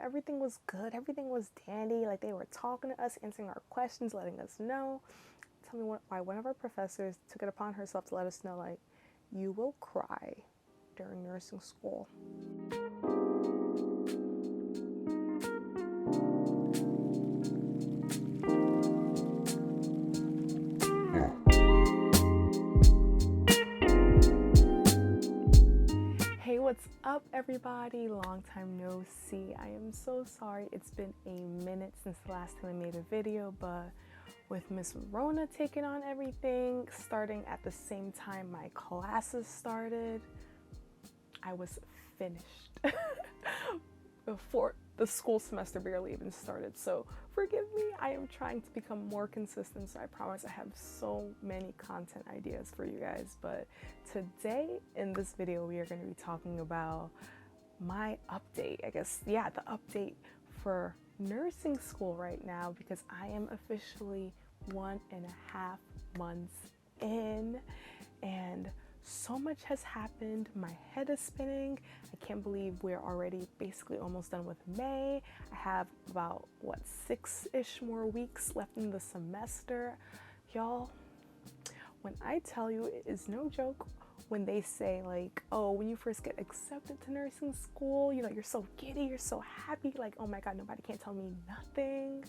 everything was good, everything was dandy, like they were talking to us, answering our questions, letting us know. Tell me why one of our professors took it upon herself to let us know, like, you will cry during nursing school. Hey, what's up, everybody? Long time no see. I am so sorry. It's been a minute since the last time I made a video, but with Miss Rona taking on everything, starting at the same time my classes started, I was finished before the school semester barely even started. So forgive me, I am trying to become more consistent, so I promise I have so many content ideas for you guys. But today in this video, we are going to be talking about my update, the update for nursing school right now, because I am officially 1.5 months in and so much has happened. My head is spinning. I can't believe we're already basically almost done with May. I have about 6-ish more weeks left in the semester. Y'all, when I tell you, it is no joke when they say, like, oh, when you first get accepted to nursing school, you know, you're so giddy, you're so happy, like, oh my God, nobody can't tell me nothing.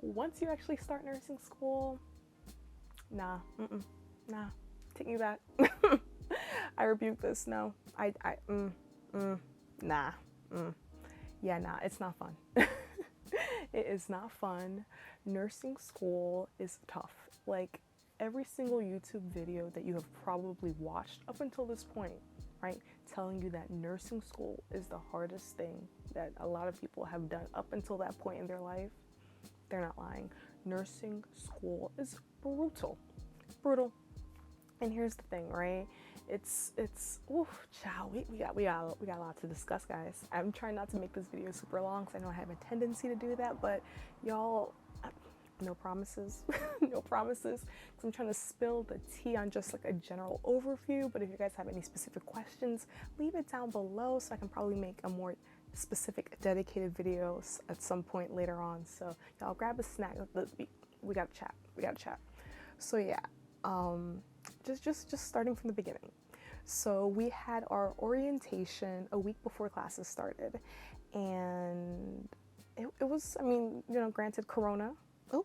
Once you actually start nursing school, nah. Take me back. I rebuke this. No, it's not fun. It is not fun. Nursing school is tough. Like, every single YouTube video that you have probably watched up until this point, right, telling you that nursing school is the hardest thing that a lot of people have done up until that point in their life, they're not lying. Nursing school is brutal. And here's the thing, right? It's child, we got a lot to discuss, guys. I'm trying not to make this video super long because I know I have a tendency to do that, but y'all, no promises, no promises, because I'm trying to spill the tea on just like a general overview. But if you guys have any specific questions, leave it down below so I can probably make a more specific dedicated videos at some point later on. So y'all grab a snack. We gotta chat. So yeah, just starting from the beginning. So we had our orientation a week before classes started, and it was, I mean, you know, granted, Corona. Oh,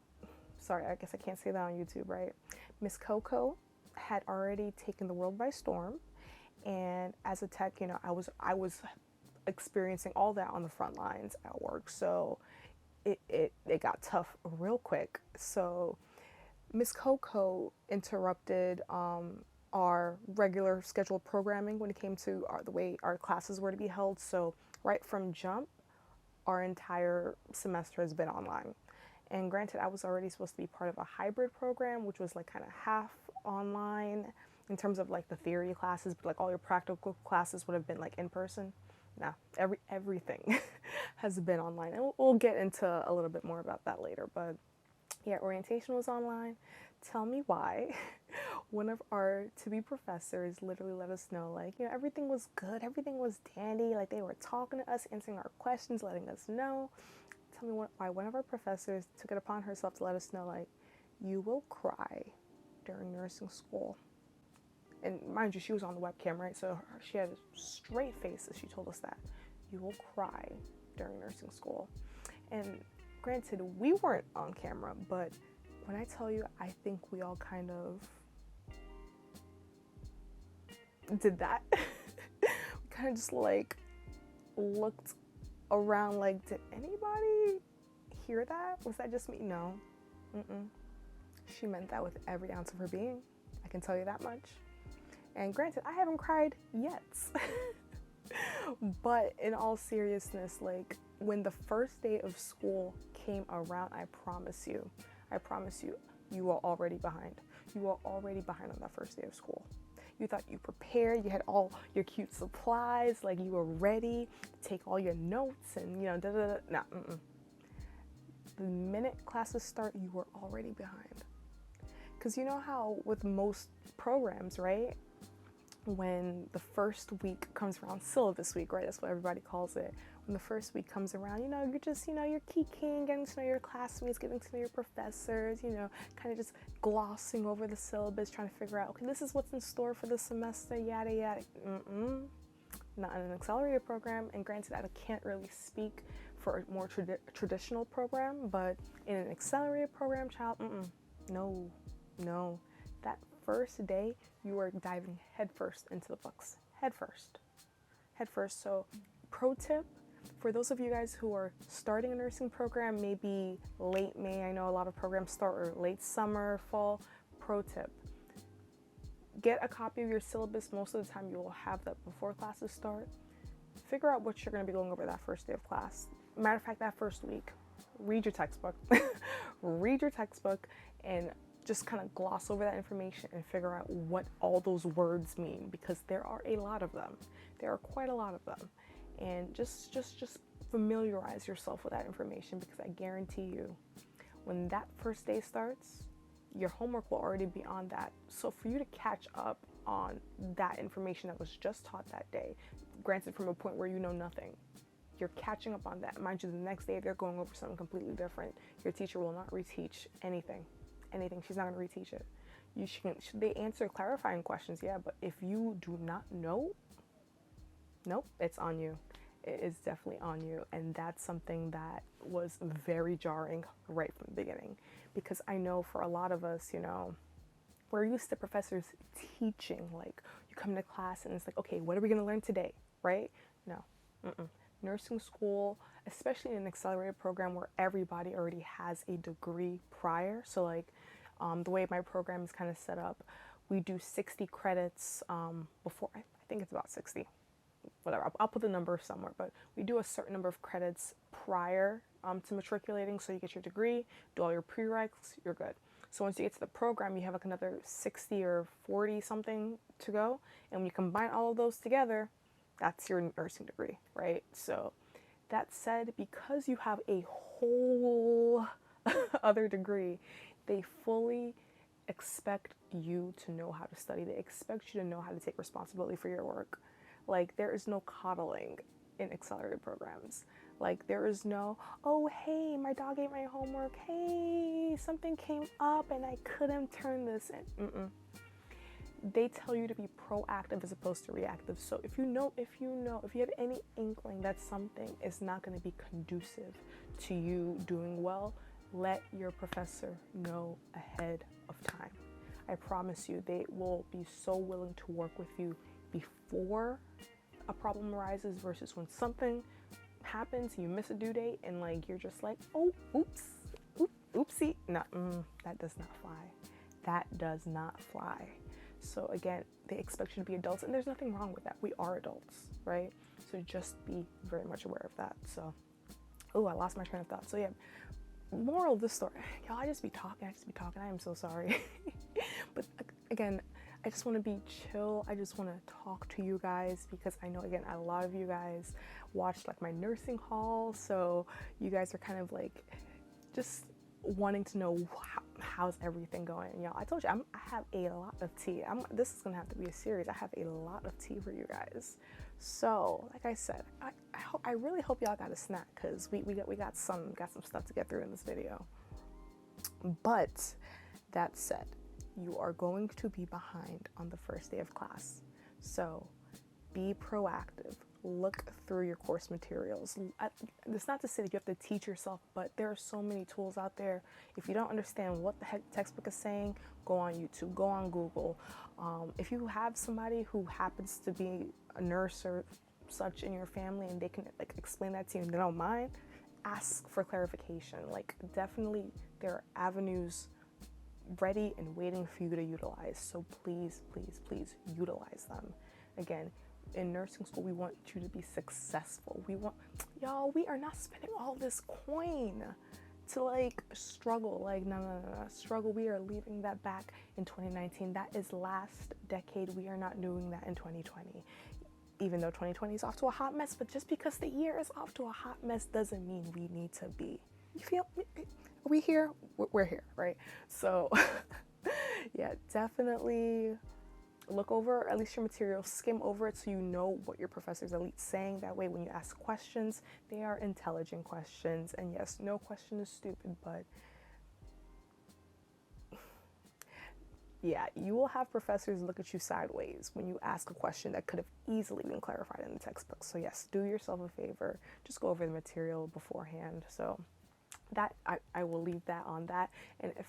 sorry, I guess I can't say that on YouTube, right? Miss Coco had already taken the world by storm, and as a tech, you know, I was experiencing all that on the front lines at work, so it got tough real quick. So Miss Coco interrupted our regular scheduled programming when it came to the way our classes were to be held. So right from jump, our entire semester has been online. And granted, I was already supposed to be part of a hybrid program, which was like kind of half online in terms of like the theory classes, but like all your practical classes would have been like in person. Nah, everything has been online, and we'll get into a little bit more about that later. But yeah, orientation was online. Tell me why. One of our to-be professors literally let us know, like, you know, everything was good, everything was dandy, like they were talking to us, answering our questions, letting us know. Tell me why one of our professors took it upon herself to let us know, like, you will cry during nursing school. And mind you, she was on the webcam, right? So she had a straight face as she told us that. You will cry during nursing school. And granted, we weren't on camera, but when I tell you, I think we all kind of did that. We kind of just like looked around like, did anybody hear that? Was that just me? No. She meant that with every ounce of her being. I can tell you that much. And granted, I haven't cried yet. But in all seriousness, like, when the first day of school came around, I promise you, you were already behind. You were already behind on that first day of school. You thought you prepared, you had all your cute supplies, like you were ready to take all your notes and, you know, Nah. The minute classes start, you were already behind. Because you know how with most programs, right, when the first week comes around, syllabus week, right, that's what everybody calls it, When the first week comes around, you're just, you're kikiing, getting to know your classmates, getting to know your professors, kind of just glossing over the syllabus, trying to figure out, okay, this is what's in store for the semester, yada, yada. Not in an accelerated program. And granted, I can't really speak for a more traditional program, but in an accelerated program, child, no. That first day, you are diving headfirst into the books. Headfirst. So, pro tip, for those of you guys who are starting a nursing program, maybe late May, I know a lot of programs start, or late summer, fall. Pro tip, get a copy of your syllabus. Most of the time you will have that before classes start. Figure out what you're going to be going over that first day of class. Matter of fact, that first week, read your textbook. Read your textbook and just kind of gloss over that information and figure out what all those words mean, because there are a lot of them. There are quite a lot of them. And just familiarize yourself with that information, because I guarantee you, when that first day starts, your homework will already be on that. So for you to catch up on that information that was just taught that day, granted from a point where you know nothing, you're catching up on that. Mind you, the next day they're going over something completely different. Your teacher will not reteach anything. She's not going to reteach it. Should they answer clarifying questions? Yeah, but if you do not know, nope, it's on you. It is definitely on you. And that's something that was very jarring right from the beginning, because I know for a lot of us, we're used to professors teaching. Like, you come to class and it's like, okay, what are we going to learn today, right? No. Nursing school, especially in an accelerated program where everybody already has a degree prior. So like the way my program is kind of set up, we do 60 credits before, I think it's about 60, whatever. I'll put the number somewhere, but we do a certain number of credits prior to matriculating. So you get your degree, do all your prereqs, you're good. So once you get to the program, you have like another 60 or 40 something to go. And when you combine all of those together, that's your nursing degree, right? So that said, because you have a whole other degree, they fully expect you to know how to study. They expect you to know how to take responsibility for your work. Like, there is no coddling in accelerated programs. Like, there is no, oh, hey, my dog ate my homework. Hey, something came up and I couldn't turn this in. They tell you to be proactive as opposed to reactive. So if you have any inkling that something is not going to be conducive to you doing well, let your professor know ahead of time. I promise you, they will be so willing to work with you before a problem arises versus when something happens, you miss a due date, and like you're just like, oh, oopsie. No, that does not fly. That does not fly. So again, they expect you to be adults, and there's nothing wrong with that. We are adults, right? So just be very much aware of that. So, oh, I lost my train of thought. So yeah, moral of the story, y'all, I just be talking. I am so sorry. But again, I just want to be chill. I just want to talk to you guys, because I know, again, a lot of you guys watched like my nursing haul. So you guys are kind of like just wanting to know how's everything going. Y'all, I told you I have a lot of tea. This is gonna have to be a series. I have a lot of tea for you guys. So like I said, I really hope y'all got a snack, because we got some stuff to get through in this video. But that said, you are going to be behind on the first day of class. So be proactive. Look through your course materials. It's not to say that you have to teach yourself, but there are so many tools out there. If you don't understand what the heck textbook is saying, go on YouTube, go on Google. If you have somebody who happens to be a nurse or such in your family and they can like explain that to you and they don't mind, ask for clarification. Like, definitely there are avenues ready and waiting for you to utilize. So please utilize them. Again, in nursing school, we want you to be successful. We are not spending all this coin to like struggle. Like, no. Struggle, we are leaving that back in 2019. That is last decade. We are not doing that in 2020. Even though 2020 is off to a hot mess, but just because the year is off to a hot mess doesn't mean we need to be. You feel? Are we here? We're here, right? So, yeah, definitely look over at least your material, skim over it so you know what your professor's at least saying. That way when you ask questions, they are intelligent questions. And yes, no question is stupid, but yeah, you will have professors look at you sideways when you ask a question that could have easily been clarified in the textbook. So yes, do yourself a favor, just go over the material beforehand. So that I will leave that on that. And if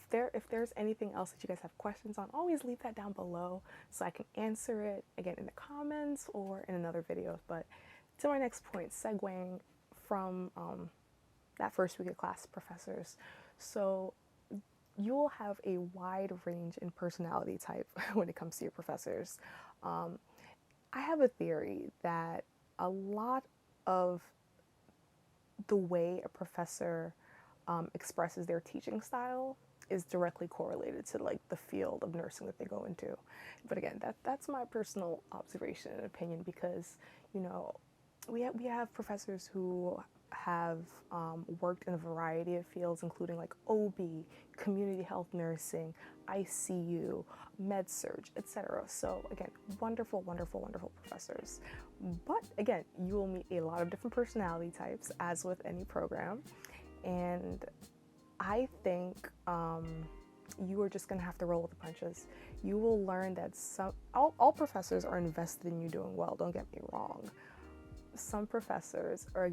there's anything else that you guys have questions on, always leave that down below so I can answer it again in the comments or in another video. But to my next point, segueing from that first week of class, professors. So you will have a wide range in personality type when it comes to your professors. I have a theory that a lot of the way a professor expresses their teaching style is directly correlated to like the field of nursing that they go into. But again, that's my personal observation and opinion, because you know we have professors who have worked in a variety of fields, including like OB, community health nursing, ICU, med surg, etc. So again, wonderful, wonderful, wonderful professors. But again, you will meet a lot of different personality types, as with any program. And I think you are just going to have to roll with the punches. You will learn that all professors are invested in you doing well, don't get me wrong. Some professors are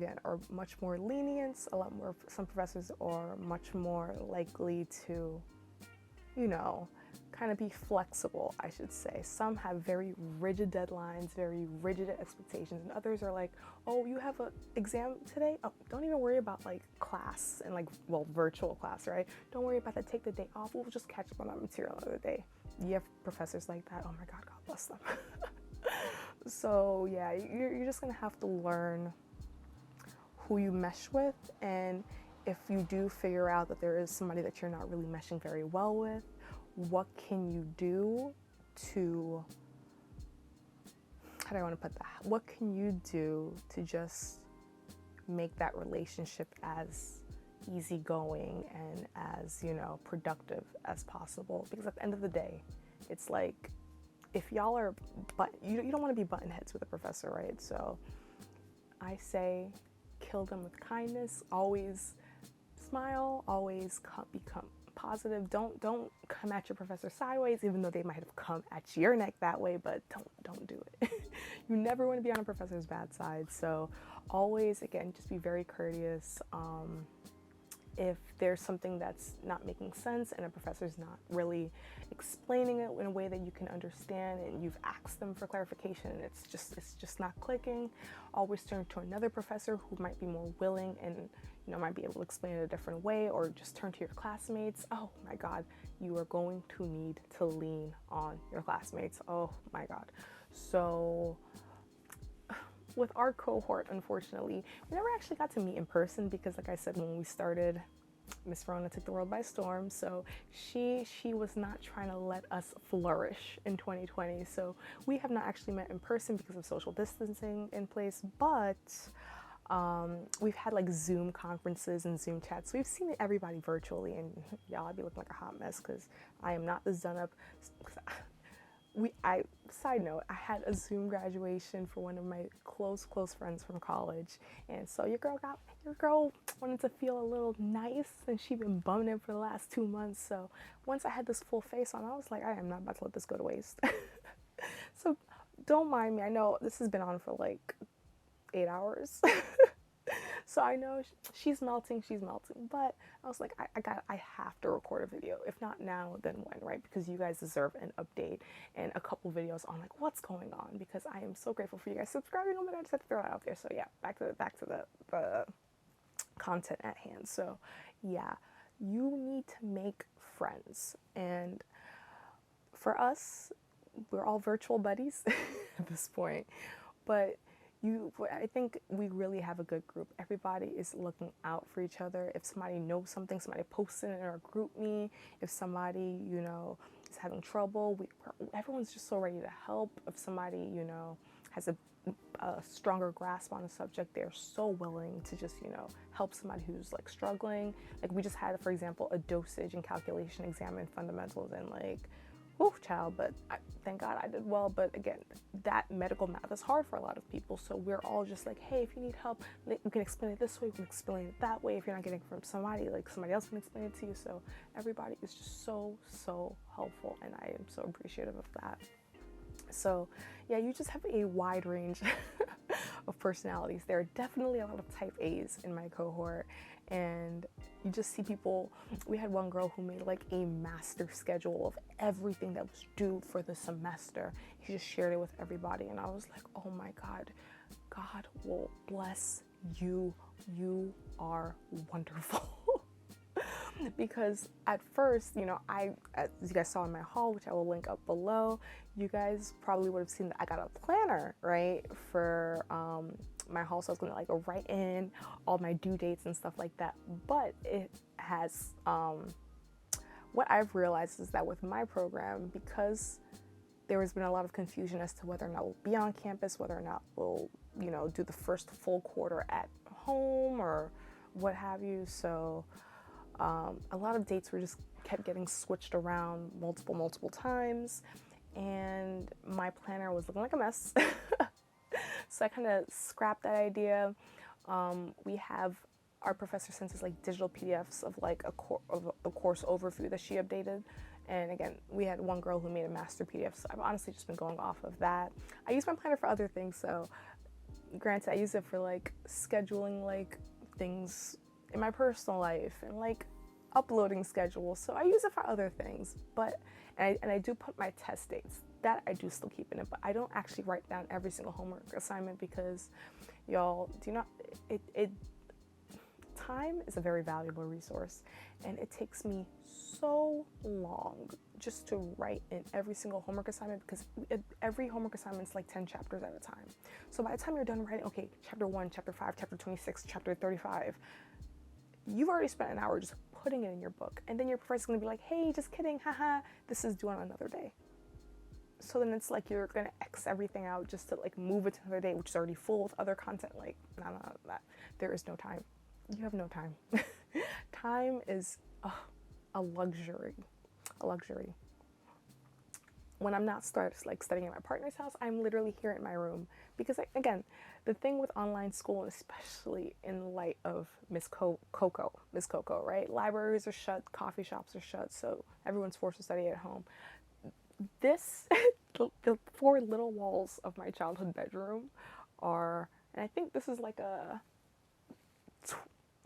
much more lenient, some professors are much more likely to, kind of be flexible, I should say. Some have very rigid deadlines, very rigid expectations, and others are like, oh, you have an exam today? Oh, don't even worry about like class and virtual class, right? Don't worry about that, take the day off, we'll just catch up on that material another day. You have professors like that, oh my God, God bless them. So yeah, you're just gonna have to learn who you mesh with, and if you do figure out that there is somebody that you're not really meshing very well with, what can you do to, how do I want to put that? What can you do to just make that relationship as easygoing and as, productive as possible? Because at the end of the day, it's like, if y'all are, you don't want to be button heads with a professor, right? So I say kill them with kindness, always smile, always become positive. Don't come at your professor sideways, even though they might have come at your neck that way, but don't do it. You never want to be on a professor's bad side. So always, again, just be very courteous. If there's something that's not making sense and a professor's not really explaining it in a way that you can understand, and you've asked them for clarification and it's just not clicking, always turn to another professor who might be more willing and might be able to explain it a different way, or just turn to your classmates. Oh my God, you are going to need to lean on your classmates. Oh my God. So with our cohort, unfortunately, we never actually got to meet in person because, like I said, when we started, Miss Verona took the world by storm. So she was not trying to let us flourish in 2020. So we have not actually met in person because of social distancing in place, but we've had like Zoom conferences and Zoom chats. So we've seen everybody virtually, and y'all, I'd be looking like a hot mess because I am not this done up. Side note, I had a Zoom graduation for one of my close friends from college, and so your girl wanted to feel a little nice, and she'd been bumming it for the last 2 months. So once I had this full face on, I was like, I am not about to let this go to waste. So don't mind me. I know this has been on for like 8 hours. So I know she's melting, but I was like, I have to record a video. If not now, then when, right? Because you guys deserve an update and a couple videos on like what's going on, because I am so grateful for you guys subscribing. Oh my God, I just had to throw that out there. So yeah, back to the content at hand. So yeah, you need to make friends, and for us, we're all virtual buddies at this point, but I think we really have a good group. Everybody is looking out for each other. If somebody knows something, somebody posts it in our group me. If somebody, is having trouble, everyone's just so ready to help. If somebody, has a stronger grasp on a subject, they're so willing to just, help somebody who's like struggling. Like we just had, for example, a dosage and calculation exam in fundamentals, and like, oof, child, but thank God I did well. But again, that medical math is hard for a lot of people. So we're all just like, hey, if you need help, we can explain it this way, we can explain it that way. If you're not getting it from somebody, like somebody else can explain it to you. So everybody is just so helpful, and I am so appreciative of that. So yeah, you just have a wide range of personalities. There are definitely a lot of type A's in my cohort, and you just see people. We had one girl who made like a master schedule of everything that was due for the semester. She just shared it with everybody, and I was like, oh my God, God will bless you. You are wonderful. Because at first, you know, as you guys saw in my haul, which I will link up below, you guys probably would have seen that I got a planner, right, for my haul. So I was going to like write in all my due dates and stuff like that. But it has, what I've realized is that with my program, because there has been a lot of confusion as to whether or not we'll be on campus, whether or not we'll, you know, do the first full quarter at home or what have you. So a lot of dates were just kept getting switched around multiple times, and my planner was looking like a mess. So I kind of scrapped that idea. We have our professor sends us like digital PDFs of like of the course overview that she updated. And again, we had one girl who made a master PDF, so I've honestly just been going off of that. I use my planner for other things, so granted, I use it for like scheduling like things in my personal life and like uploading schedules, so I use it for other things. But and I do put my test dates, that I do still keep in it, but I don't actually write down every single homework assignment because y'all do not, time is a very valuable resource, and it takes me so long just to write in every single homework assignment, because every homework assignment is like 10 chapters at a time. So by the time you're done writing, okay, chapter 1, chapter 5, chapter 26, chapter 35, you've already spent an hour just putting it in your book, and then your professor's gonna be like, hey, just kidding, haha, this is due on another day. So then it's like you're gonna X everything out just to like move it to another day, which is already full with other content. Like, no, that there is no time. You have no time. Time is a luxury. When I'm not studying at my partner's house, I'm literally here in my room, because again, the thing with online school, especially in light of Miss Coco, right? Libraries are shut, coffee shops are shut, so everyone's forced to study at home. This, the four little walls of my childhood bedroom are, and I think this is like a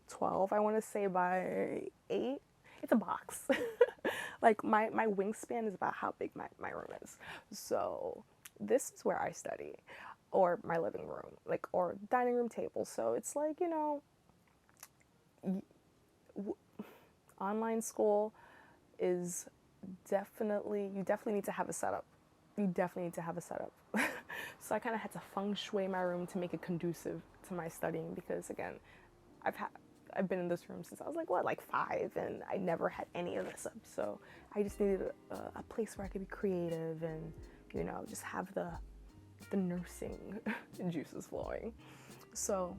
12, I want to say, by 8. It's a box. Like my wingspan is about how big my room is. So this is where I study, or my living room, like, or dining room table. So it's like, you know, online school is you definitely need to have a setup. So I kind of had to feng shui my room to make it conducive to my studying, because again, I've been in this room since I was like 5, and I never had any of this up. So I just needed a place where I could be creative and, you know, just have the nursing juices flowing. So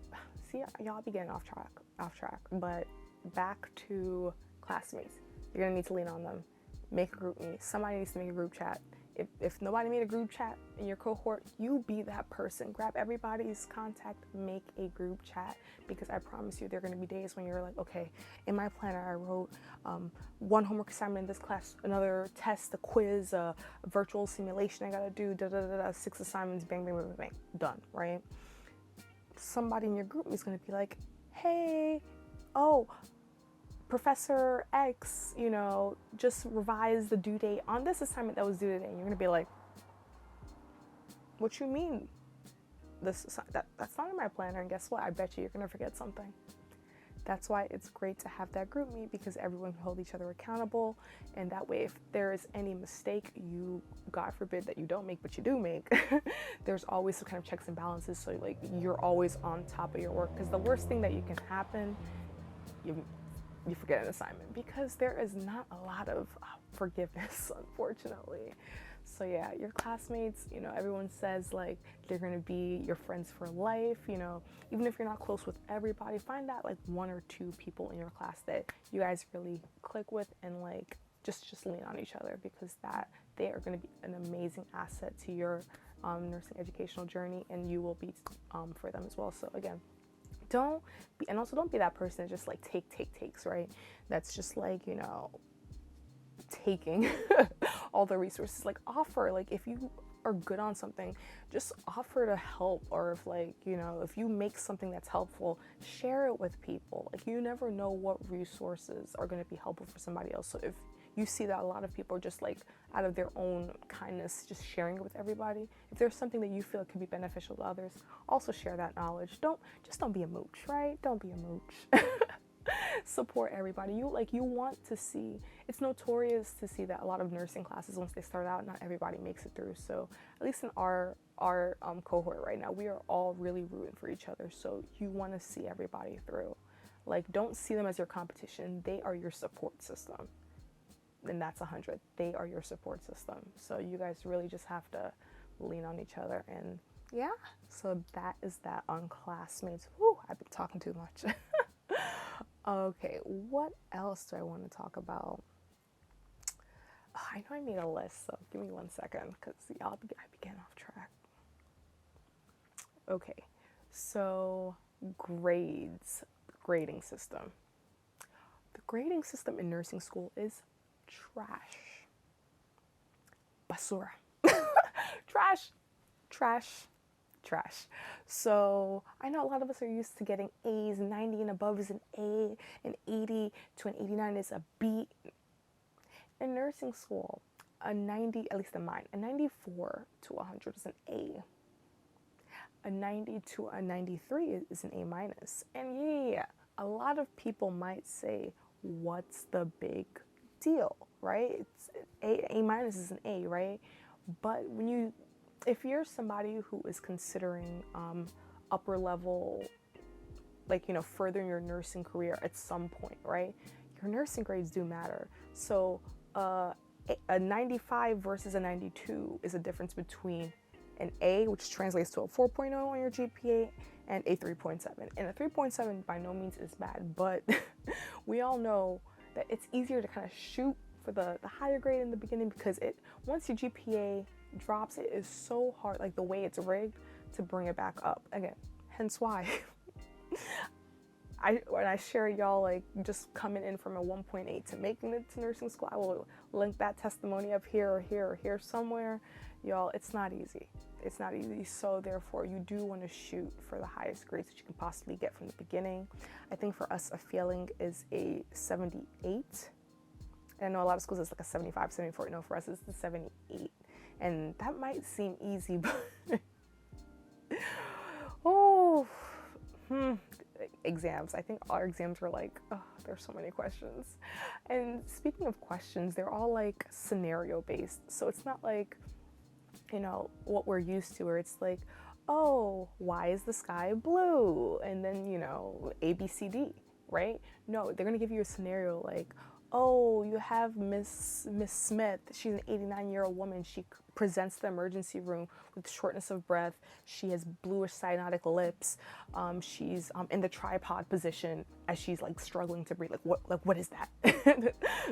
see, y'all be getting off track, but back to classmates. You're gonna need to lean on them. Make a group meet. Somebody needs to make a group chat. If nobody made a group chat in your cohort, you be that person. Grab everybody's contact, make a group chat, because I promise you there are going to be days when you're like, okay, in my planner I wrote one homework assignment in this class, another test, a quiz, a virtual simulation I gotta do, 6 assignments, bang, bang, bang, bang, done, right? Somebody in your group is going to be like, hey, oh, Professor X, you know, just revised the due date on this assignment that was due today. And you're going to be like, what you mean? That's not in my planner. And guess what? I bet you're going to forget something. That's why it's great to have that group meet, because everyone can hold each other accountable. And that way, if there is any mistake, God forbid that you don't make, but you do make, there's always some kind of checks and balances. So like, you're always on top of your work. Because the worst thing that you can happen, you forget an assignment, because there is not a lot of forgiveness, unfortunately. So yeah, your classmates, you know, everyone says like they're going to be your friends for life, you know, even if you're not close with everybody, find that like 1 or 2 people in your class that you guys really click with, and like just lean on each other, because that they are going to be an amazing asset to your nursing educational journey, and you will be for them as well. So again, don't be that person that just like takes, right? That's just like, you know, taking all the resources. Like, offer, like, if you are good on something, just offer to help. Or if, like, you know, if you make something that's helpful, share it with people. Like, you never know what resources are going to be helpful for somebody else. So if you see that a lot of people are just like out of their own kindness just sharing it with everybody, if there's something that you feel could be beneficial to others, also share that knowledge. Don't be a mooch, right? Don't be a mooch. Support everybody. You want to see, it's notorious to see that a lot of nursing classes, once they start out, not everybody makes it through. So at least in our cohort right now, we are all really rooting for each other. So you want to see everybody through. Like, don't see them as your competition. They are your support system. And that's 100. They are your support system. So you guys really just have to lean on each other. And yeah, so that is that on classmates. Whew, I've been talking too much. Okay, what else do I want to talk about? Oh, I know I made a list, so give me 1 second, because I began off track. Okay, so grading system. The grading system in nursing school is trash. Basura. Trash. So I know a lot of us are used to getting A's. 90 and above is an A, and 80 to an 89 is a B. In nursing school, a 90, at least in mine, a 94 to 100 is an A. A 90 to a 93 is an A minus. And yeah, a lot of people might say, what's the big deal, right? It's A minus is an A, right? But if you're somebody who is considering upper level, like, you know, furthering your nursing career at some point, right? Your nursing grades do matter. So a 95 versus a 92 is a difference between an A, which translates to a 4.0 on your GPA, and a 3.7. And a 3.7 by no means is bad, but we all know that it's easier to kind of shoot for the higher grade in the beginning, because once your GPA drops, it is so hard, like the way it's rigged, to bring it back up again. Hence why when I share y'all, like, just coming in from a 1.8 to making it to nursing school, I will link that testimony up here or here or here somewhere. Y'all, it's not easy. It's not easy. So therefore, you do want to shoot for the highest grades that you can possibly get from the beginning. I think for us, a failing is a 78. And I know a lot of schools it's like a 75, 74. No, for us it's the 78. And that might seem easy, but exams. I think our exams were like, there's so many questions. And speaking of questions, they're all like scenario based. So it's not like, you know, what we're used to, where it's like, oh, why is the sky blue? And then, you know, A, B, C, D, right? No, they're going to give you a scenario like, oh, you have Miss Smith. She's an 89-year-old woman. She presents to the emergency room with shortness of breath. She has bluish cyanotic lips. She's in the tripod position as she's like struggling to breathe. What is that?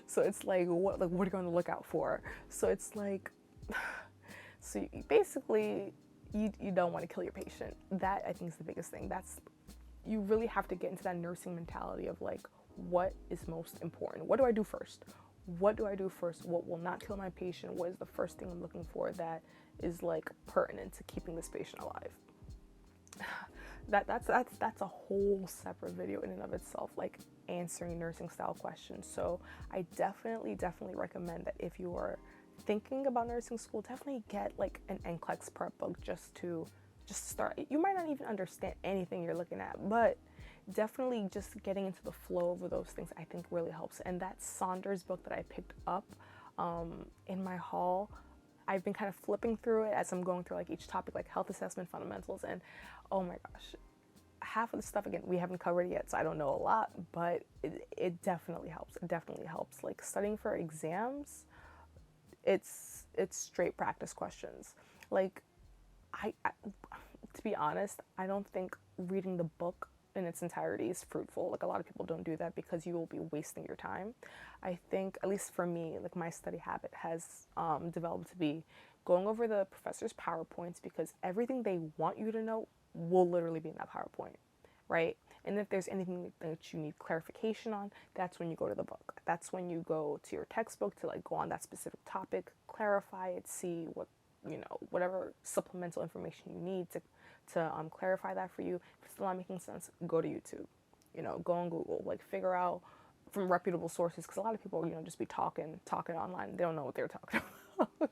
So it's like, what are you going to look out for? So it's like, so basically, you don't want to kill your patient. That, I think, is the biggest thing. You really have to get into that nursing mentality of like, what is most important? What do I do first? What will not kill my patient? What is the first thing I'm looking for that is like pertinent to keeping this patient alive? That's a whole separate video in and of itself, like answering nursing style questions. So I definitely recommend that if you are thinking about nursing school, definitely get like an NCLEX prep book just to start. You might not even understand anything you're looking at, but definitely just getting into the flow of those things, I think, really helps. And that Saunders book that I picked up in my haul, I've been kind of flipping through it as I'm going through like each topic, like health assessment fundamentals, and oh my gosh, half of the stuff, again, we haven't covered yet, so I don't know a lot, but it definitely helps. It definitely helps. Like studying for exams, it's straight practice questions. Like I to be honest, I don't think reading the book in its entirety is fruitful. Like a lot of people don't do that because you will be wasting your time. I think, at least for me, like my study habit has developed to be going over the professor's PowerPoints, because everything they want you to know will literally be in that PowerPoint, right? And if there's anything that you need clarification on, that's when you go to the book. That's when you go to your textbook to like go on that specific topic, clarify it, see what, whatever supplemental information you need to clarify that for you. If it's still not making sense, go to YouTube. Go on Google, like figure out from reputable sources, because a lot of people, just be talking online. They don't know what they're talking about.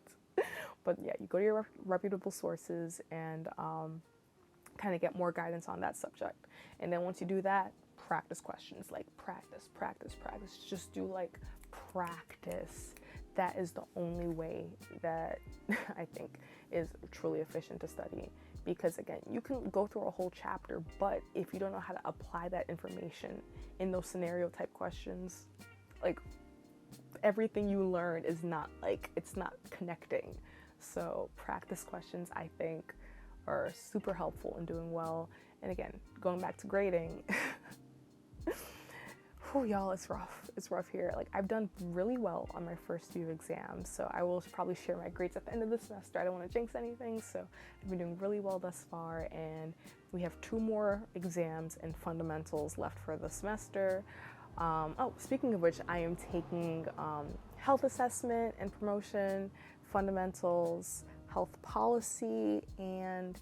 But yeah, you go to your reputable sources and kind of get more guidance on that subject. And then once you do that, practice questions, like practice. Just do like practice. That is the only way that I think is truly efficient to study. Because again, you can go through a whole chapter, but if you don't know how to apply that information in those scenario type questions, like everything you learn is not like, it's not connecting. So practice questions, I think, are super helpful in doing well. And again, going back to grading, whew, y'all, it's rough here. Like I've done really well on my first few exams, so I will probably share my grades at the end of the semester. I don't want to jinx anything, so I've been doing really well thus far, and we have 2 more exams and fundamentals left for the semester. Speaking of which, I am taking health assessment and promotion, fundamentals, health policy, and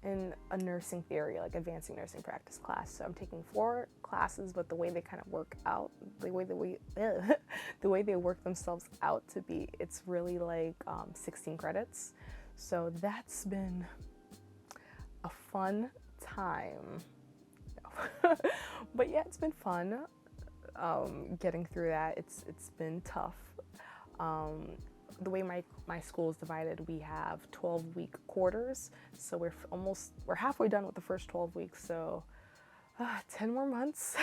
in a nursing theory, like advancing nursing practice class. So I'm taking 4 classes, but the way they kind of work out, the way they work themselves out to be, it's really like 16 credits. So that's been a fun time. But yeah, it's been fun getting through that. It's been tough. The way my school is divided, we have 12-week quarters, so we're halfway done with the first 12 weeks, so 10 more months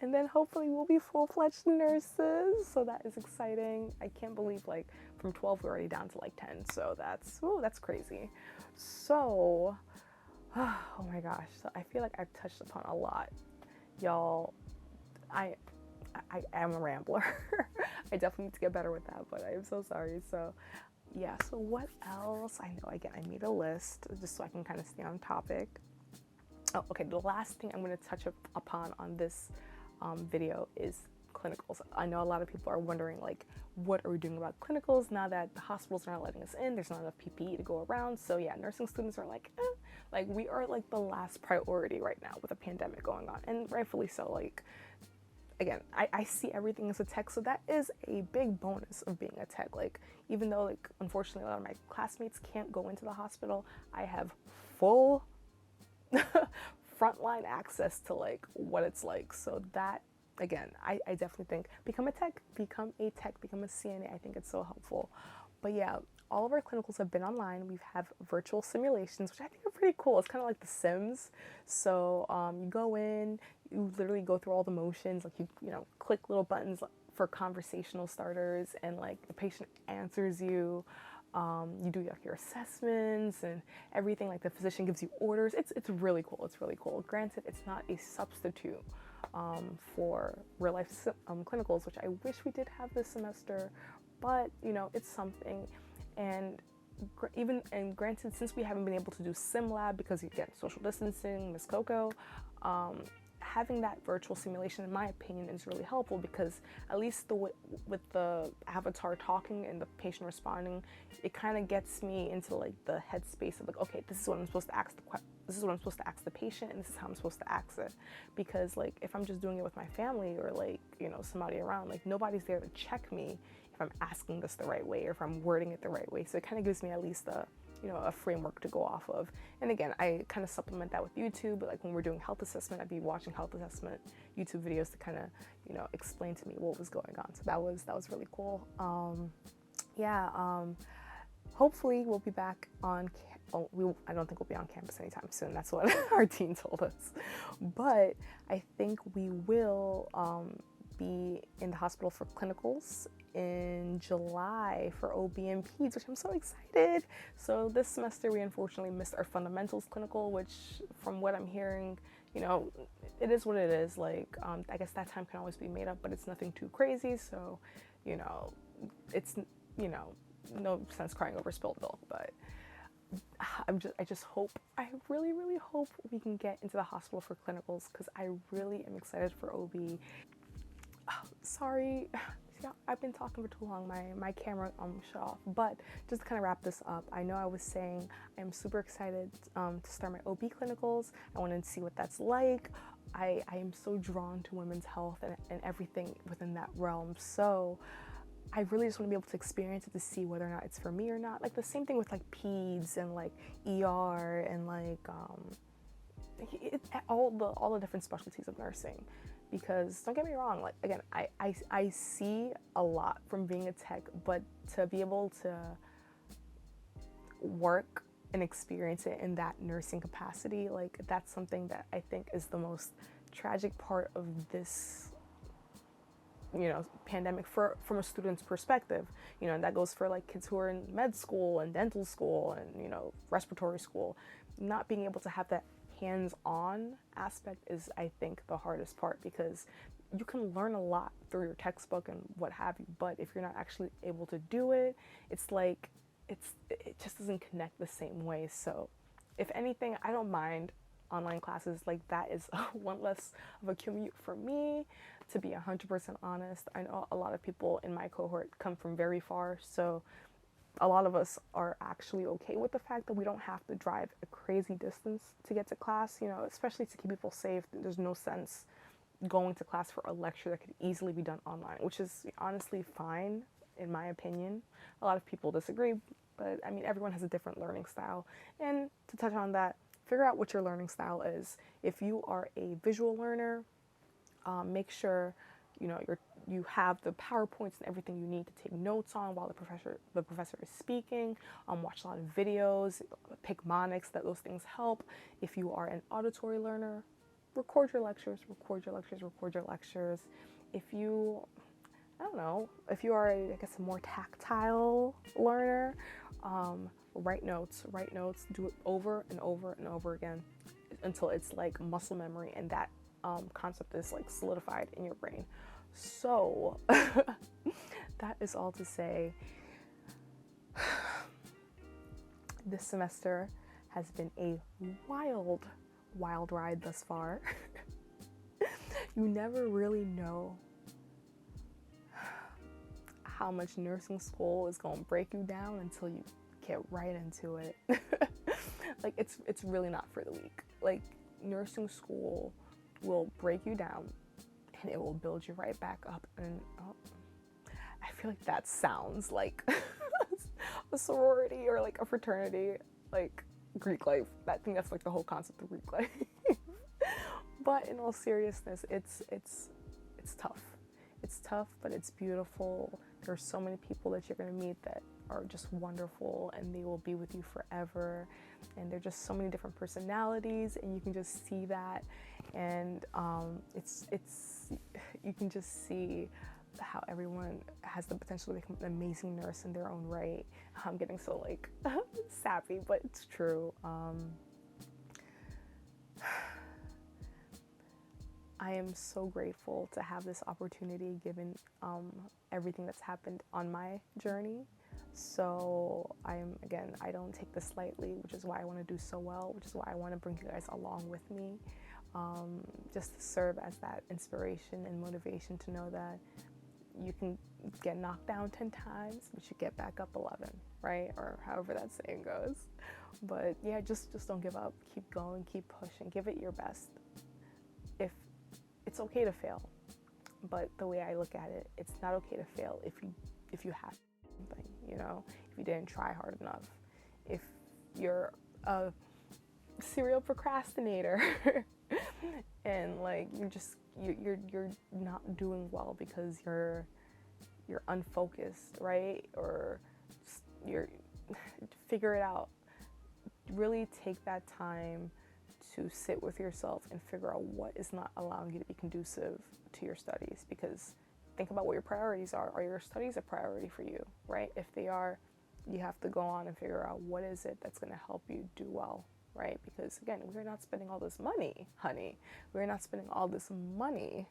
and then hopefully we'll be full-fledged nurses, so that is exciting. I can't believe like from 12 we're already down to like 10, so that's crazy. So oh my gosh, so I feel like I've touched upon a lot, y'all. I am a rambler. I definitely need to get better with that, but I am so sorry. So yeah, so what else? I know, again, I made a list just so I can kind of stay on topic. Oh, okay, the last thing I'm going to touch upon on this video is clinicals. I know a lot of people are wondering, like, what are we doing about clinicals now that the hospitals are not letting us in? There's not enough PPE to go around. So yeah, nursing students are like, like we are like the last priority right now with a pandemic going on, and rightfully so. Like, again, I see everything as a tech, so that is a big bonus of being a tech. Like, even though, like, unfortunately, a lot of my classmates can't go into the hospital, I have full frontline access to, like, what it's like. So that, again, I definitely think become a tech, become a CNA. I think it's so helpful. But yeah, all of our clinicals have been online. We have virtual simulations, which I think are pretty cool. It's kind of like The Sims. So you go in, you literally go through all the motions, like you click little buttons for conversational starters, and like the patient answers you. You do like your assessments and everything. Like the physician gives you orders. It's really cool. It's really cool. Granted, it's not a substitute for real life clinicals, which I wish we did have this semester, but it's something. And granted, since we haven't been able to do sim lab because again, social distancing, Miss Coco, having that virtual simulation, in my opinion, is really helpful, because at least with the avatar talking and the patient responding, it kind of gets me into like the headspace of like, okay, this is what I'm supposed to ask the patient, and this is how I'm supposed to ask it. Because like if I'm just doing it with my family or like somebody around, like nobody's there to check me if I'm asking this the right way or if I'm wording it the right way. So it kind of gives me at least a framework to go off of. And again, I kind of supplement that with YouTube. Like when we're doing health assessment, I'd be watching health assessment YouTube videos to kind of, explain to me what was going on. So that was really cool. Hopefully we'll be back on, I don't think we'll be on campus anytime soon. That's what our dean told us. But I think we will be in the hospital for clinicals in July for OB and Peds, which I'm so excited. So this semester we unfortunately missed our fundamentals clinical, which from what I'm hearing you know, it is what it is. Like, I guess that time can always be made up, but it's nothing too crazy. So, you know, it's, you know, no sense crying over spilled milk, but I really, really hope we can get into the hospital for clinicals, because I really am excited for OB. Sorry, yeah, I've been talking for too long. My camera shut off. But just to kind of wrap this up, I know I was saying I'm super excited to start my OB clinicals. I want to see what that's like. I am so drawn to women's health and everything within that realm. So I really just want to be able to experience it to see whether or not it's for me or not. Like the same thing with like peds and like ER and like all the different specialties of nursing. Because don't get me wrong, like again, I see a lot from being a tech, but to be able to work and experience it in that nursing capacity, like that's something that I think is the most tragic part of this, you know, pandemic from a student's perspective. You know, and that goes for like kids who are in med school and dental school and, you know, respiratory school. Not being able to have that hands-on aspect is, I think, the hardest part, because you can learn a lot through your textbook and what have you, but if you're not actually able to do it, it's like it just doesn't connect the same way. So if anything, I don't mind online classes. Like that is one less of a commute for me, to be 100% honest. I know a lot of people in my cohort come from very far, so a lot of us are actually okay with the fact that we don't have to drive a crazy distance to get to class, you know, especially to keep people safe. There's no sense going to class for a lecture that could easily be done online, which is honestly fine, in my opinion. A lot of people disagree, but I mean, everyone has a different learning style. And to touch on that, figure out what your learning style is. If you are a visual learner, make sure, you know, you have the PowerPoints and everything you need to take notes on while the professor is speaking. Watch a lot of videos, pick mnemonics, those things help. If you are an auditory learner, record your lectures. If you, I don't know, if you are, I guess, a more tactile learner, write notes, do it over and over and over again until it's like muscle memory and that concept is like solidified in your brain. So that is all to say, this semester has been a wild ride thus far. You never really know how much nursing school is going to break you down until you get right into it. Like it's really not for the weak. Like nursing school will break you down and it will build you right back up. And I feel like that sounds like a sorority or like a fraternity, like Greek life. I think that's like the whole concept of Greek life. But in all seriousness, it's tough. It's tough, but it's beautiful. There's so many people that you're going to meet that are just wonderful, and they will be with you forever. And they're just so many different personalities, and you can just see that. And you can just see how everyone has the potential to become an amazing nurse in their own right. I'm getting so like sappy, but it's true. I am so grateful to have this opportunity given everything that's happened on my journey. So I don't take this lightly, which is why I want to do so well, which is why I want to bring you guys along with me, just to serve as that inspiration and motivation to know that you can get knocked down 10 times, but you get back up 11, right? Or however that saying goes. But yeah, just don't give up. Keep going, keep pushing, give it your best. It's okay to fail, but the way I look at it, it's not okay to fail if you have something, you know, if you didn't try hard enough, if you're a serial procrastinator and like you're not doing well because you're unfocused, right? Or you're figure it out. Really take that time to sit with yourself and figure out what is not allowing you to be conducive to your studies. Because think about what your priorities are. Are your studies a priority for you, right? If they are, you have to go on and figure out what is it that's going to help you do well, right? Because again, we're not spending all this money, honey. We're not spending all this money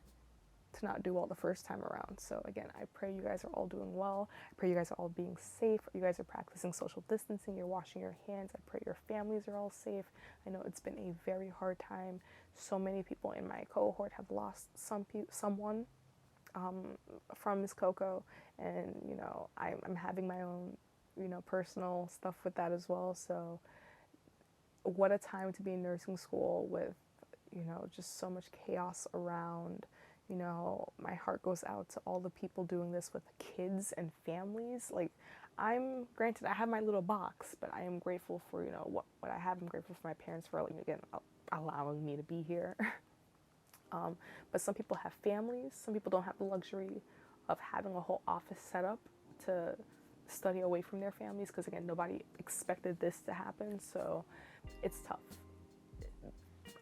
to not do well the first time around. So again, I pray you guys are all doing well. I pray you guys are all being safe. You guys are practicing social distancing. You're washing your hands. I pray your families are all safe. I know it's been a very hard time. So many people in my cohort have lost someone from Miss Coco, and I'm having my own personal stuff with that as well. So what a time to be in nursing school with just so much chaos around. My heart goes out to all the people doing this with kids and families. Like, granted, I have my little box, but I am grateful for, what I have. I'm grateful for my parents for, again, allowing me to be here. But some people have families. Some people don't have the luxury of having a whole office set up to study away from their families, because, again, nobody expected this to happen. So it's tough.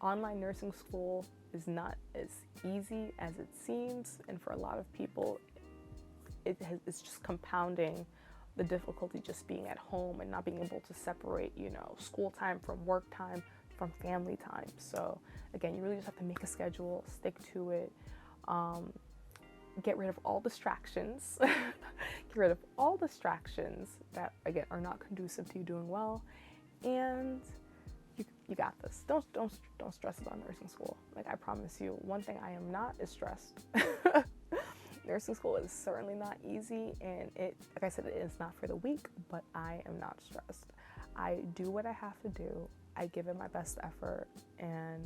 Online nursing school is not as easy as it seems, and for a lot of people it's just compounding the difficulty just being at home and not being able to separate school time from work time from family time. So again, you really just have to make a schedule, stick to it, get rid of all distractions get rid of all distractions that again are not conducive to you doing well, and you got this. Don't stress about nursing school. Like, I promise you, one thing I am not is stressed. Nursing school is certainly not easy, and like I said, it is not for the weak, but I am not stressed. I do what I have to do. I give it my best effort, and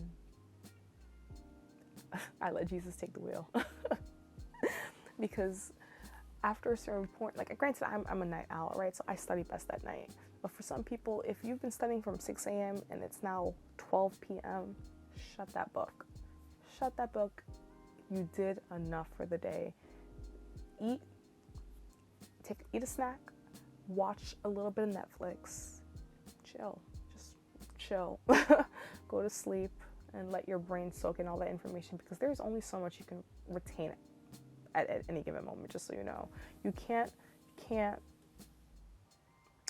I let Jesus take the wheel. Because after a certain point, like, granted, I'm a night owl, right? So I study best at night. But for some people, if you've been studying from 6 a.m. and it's now 12 p.m., shut that book. Shut that book. You did enough for the day. Eat a snack, watch a little bit of Netflix, chill. Just chill. Go to sleep and let your brain soak in all that information, because there's only so much you can retain at any given moment, just so you know. You can't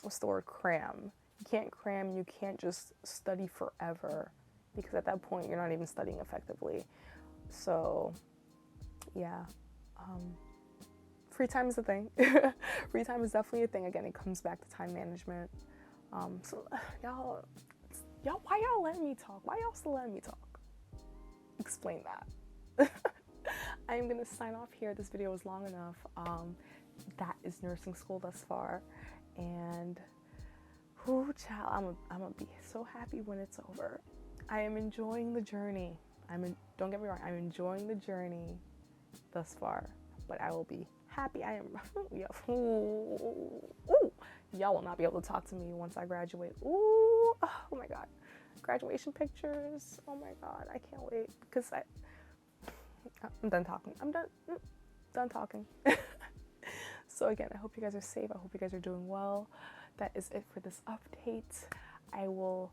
what's the word, cram. You can't cram, you can't just study forever, because at that point you're not even studying effectively. So yeah, free time is a thing. Free time is definitely a thing. Again, it comes back to time management. So y'all, why y'all letting me talk? Why y'all still letting me talk? Explain that. I am gonna sign off here. This video was long enough. That is nursing school thus far, and child, I'm gonna be so happy when it's over. I am enjoying the journey. Don't get me wrong, I'm enjoying the journey thus far, but I will be happy. I am. Y'all will not be able to talk to me once I graduate. Ooh, oh my God, graduation pictures. Oh my God, I can't wait, because I'm done talking. I'm done talking. So again, I hope you guys are safe. I hope you guys are doing well. That is it for this update. I will,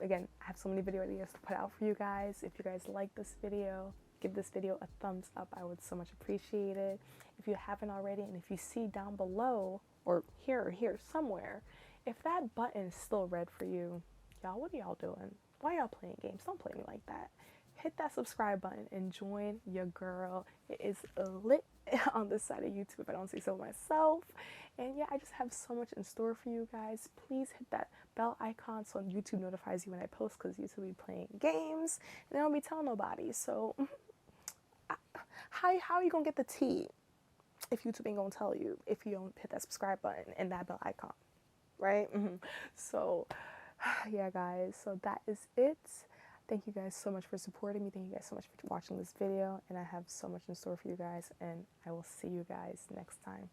again, I have so many video ideas to put out for you guys. If you guys like this video, give this video a thumbs up. I would so much appreciate it. If you haven't already, and if you see down below, or here somewhere, if that button is still red for you, y'all, what are y'all doing? Why y'all playing games? Don't play me like that. Hit that subscribe button and join your girl. It is lit on this side of YouTube, if I don't say so myself. And yeah, I just have so much in store for you guys. Please hit that bell icon so YouTube notifies you when I post, because YouTube will be playing games and I don't be telling nobody. So how are you gonna get the tea if YouTube ain't gonna tell you if you don't hit that subscribe button and that bell icon, right? So yeah, guys, so that is it. Thank you guys so much for supporting me. Thank you guys so much for watching this video, and I have so much in store for you guys, and I will see you guys next time.